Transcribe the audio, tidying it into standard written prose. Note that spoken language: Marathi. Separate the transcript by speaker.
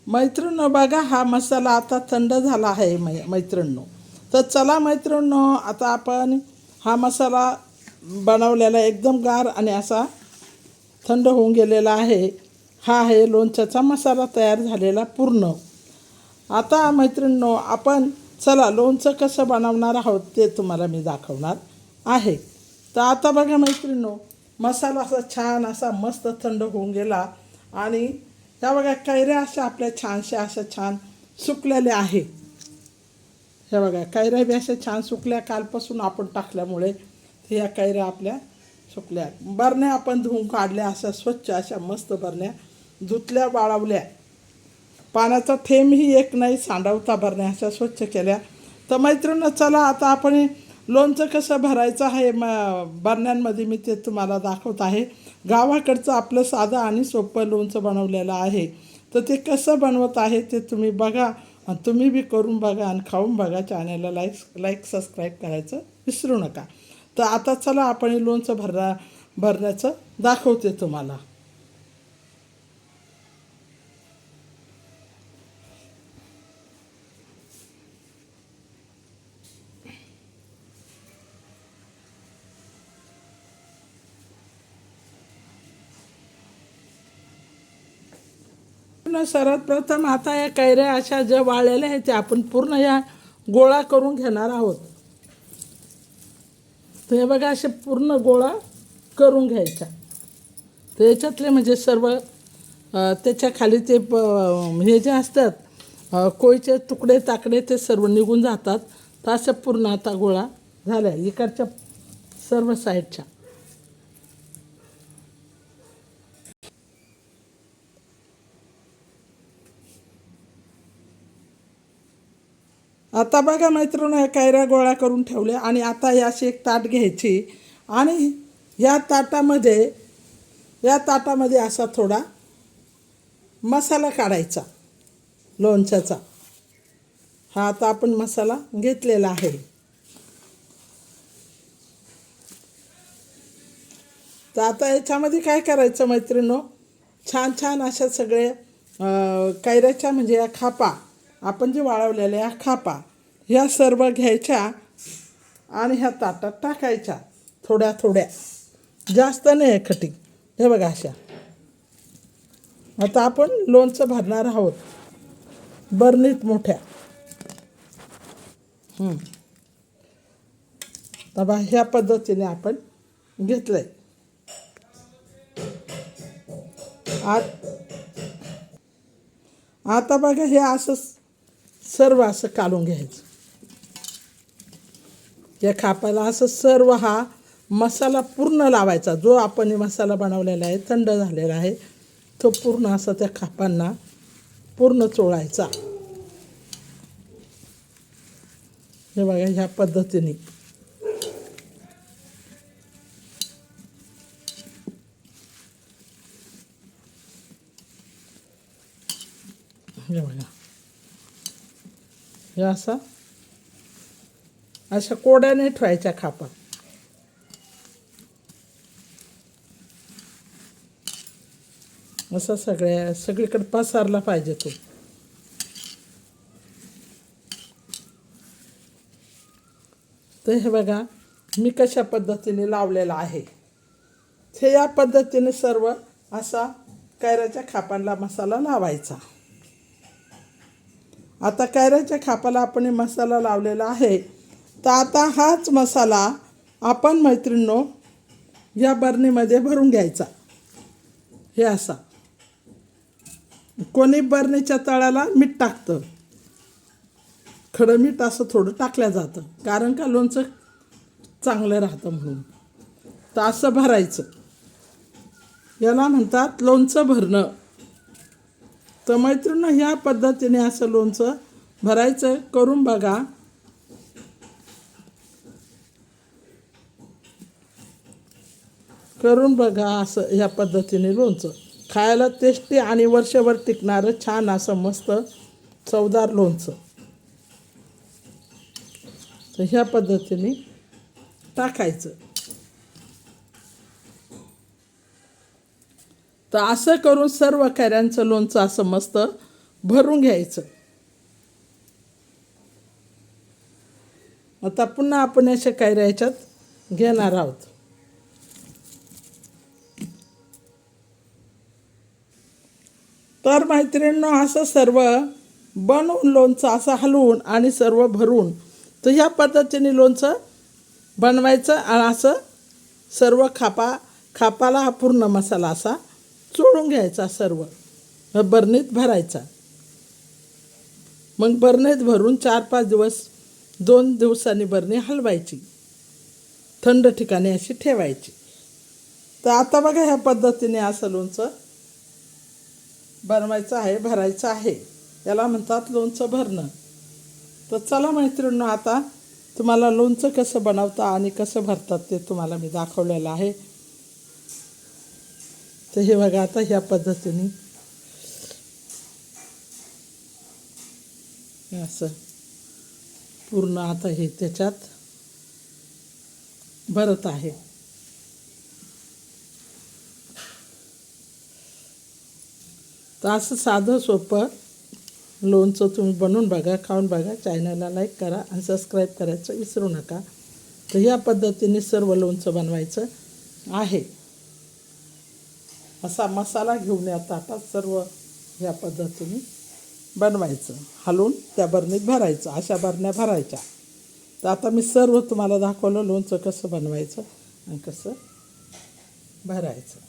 Speaker 1: मैत्रिणींनो बघा, हा मसाला आता थंड झाला आहे मैत्रिणींनो. तर चला मैत्रिणींनो, आता आपण हा मसाला बनवलेला एकदम गार आणि असा थंड होऊन गेलेला आहे. हा आहे लोणच्याचा मसाला तयार झालेला पूर्ण. आता मैत्रिणींनो, आपण चला लोणचं कसं बनवणार आहोत ते तुम्हाला मी दाखवणार आहे. तर आता बघा मैत्रिणींनो, मसाला असा छान असा मस्त थंड होऊन गेला आणि ह्या बघा कैऱ्या अशा आपल्या छानशा अशा छान सुकलेल्या आहे. हे बघा कैऱ्या बी अशा छान सुकल्या, कालपासून आपण टाकल्यामुळे ह्या कैऱ्या आपल्या सुकल्या. बरण्या आपण धुवून काढल्या, अशा स्वच्छ अशा मस्त बरण्या धुतल्या, वाळवल्या. पाण्याचा थेंबही एक नाही सांडवता बरण्या अशा स्वच्छ केल्या. तर मैत्रिणींनो चला आता आपण लोणचं कसं भरायचं आहे बरण्यांमध्ये मी ते तुम्हाला दाखवत आहे. गावाकडचं आपलं साधं आणि सोपं लोणचं बनवलेलं आहे. तर ते कसं बनवत आहे ते तुम्ही बघा आणि तुम्ही बी करून बघा आणि खाऊन बघा. चॅनलला लाईक सबस्क्राईब करायचं विसरू नका. तर आता चला आपण लोणचं भरण्याचं दाखवते तुम्हाला. सर्वात प्रथम आता या कैऱ्या अशा ज्या वाळलेल्या आहेत त्या आपण पूर्ण या गोळा करून घेणार आहोत. तर हे बघा असे पूर्ण गोळा करून घ्यायचा. तर याच्यातले म्हणजे सर्व त्याच्या खाली ते हे जे असतात कोयचे तुकडे ताकडे ते सर्व निघून जातात. तर असं पूर्ण आता गोळा झाल्या इकडच्या सर्व साईडच्या. आता बघा मैत्रिणी, ह्या कैऱ्या गोळा करून ठेवल्या आणि आता याशी एक ताट घ्यायची आणि या ताटामध्ये असा थोडा मसाला काढायचा लोणच्याचा. हा आता आपण मसाला घेतलेला आहे. तर आता याच्यामध्ये काय करायचं मैत्रिणींनो, छान छान अशा सगळे कैऱ्याच्या म्हणजे या खापा आपण जे वाळवलेल्या या खापा ह्या सर्व घ्यायच्या आणि ह्या ताटात टाकायच्या थोड्या थोड्या, जास्त नाही खटी. हे बघा अशा. आता आपण लोणचं भरणार आहोत बरणीत मोठ्या. तर ह्या पद्धतीने आपण घेतलं आहे. आता बघा हे असं सर्व असं काढून घ्यायचं. या खापाला असं सर्व हा मसाला पूर्ण लावायचा. जो आपण मसाला बनवलेला आहे थंड झालेला आहे तो पूर्ण असा त्या खापांना पूर्ण चोळायचा. हे बघा ह्या पद्धतीने. हे बघा हे अशा कोड्याने ठेवायच्या खापा. असं सगळीकडे पसरला पाहिजे तो. तर हे बघा मी कशा पद्धतीने लावलेला आहे. हे या पद्धतीने सर्व असा कैऱ्याच्या खापांना मसाला लावायचा. आता कैऱ्याच्या खापाला आपण मसाला लावलेला आहे. तर आता हाच मसाला आपण मैत्रिणींनो या बरणीमध्ये भरून घ्यायचा. हे असा कोणी बरणीच्या तळाला मीठ टाकतं, खडं मीठ असं थोडं टाकलं जातं कारण का लोणचं चांगलं राहतं म्हणून. तर असं भरायचं, याला म्हणतात लोणचं भरणं. तर मैत्रिणींनो ह्या पद्धतीने असं लोणचं भरायचं, करून बघा. असं ह्या पद्धतीने लोणचं खायला टेस्टी आणि वर्षभर टिकणारं छान असं मस्त चवदार लोणचं. तर ह्या पद्धतीने टाकायचं. तर असं करून सर्व कैऱ्यांचं लोणचं असं मस्त भरून घ्यायचं. आता पुन्हा आपण अशा कैऱ्या ह्याच्यात घेणार आहोत. तर मैत्रिणींनो, असं सर्व बनवून लोणचं असं हलवून आणि सर्व भरून, तर ह्या पद्धतीने लोणचं बनवायचं. आणि असं सर्व खापाला हा पूर्ण मसाला असा चोळून घ्यायचा, सर्व बरणीत भरायचा. मग बरणीत भरून 4-5 दिवस, 2 दिवसांनी बरणी हलवायची, थंड ठिकाणी अशी ठेवायची. तर आता बघा, ह्या पद्धतीने असं लोणचं बनवायचं आहे, भरायचं आहे. याला म्हणतात लोणचं भरणं. तर चला मैत्रिणींनो, आता तुम्हाला लोणचं कसं बनवता आणि कसं भरतात ते तुम्हाला मी दाखवलेलं आहे. तर हे बघा, आता ह्या पद्धतीने असं पूर्ण आता हे त्याच्यात भरत आहे. तर असं साधं सोपं लोणचं तुम्ही बनवून बघा, खाऊन बघा. चॅनलला लाईक करा आणि सबस्क्राईब करायचं विसरू नका. तर ह्या पद्धतीने सर्व लोणचं बनवायचं आहे. असा मसाला घेऊन या ताटात सर्व ह्या पद्धतीने बनवायचं, हलवून त्या बरणीत भरायचं. अशा बरण्या भरायच्या. तर आता मी सर्व तुम्हाला दाखवलं लोणचं कसं बनवायचं आणि कसं भरायचं.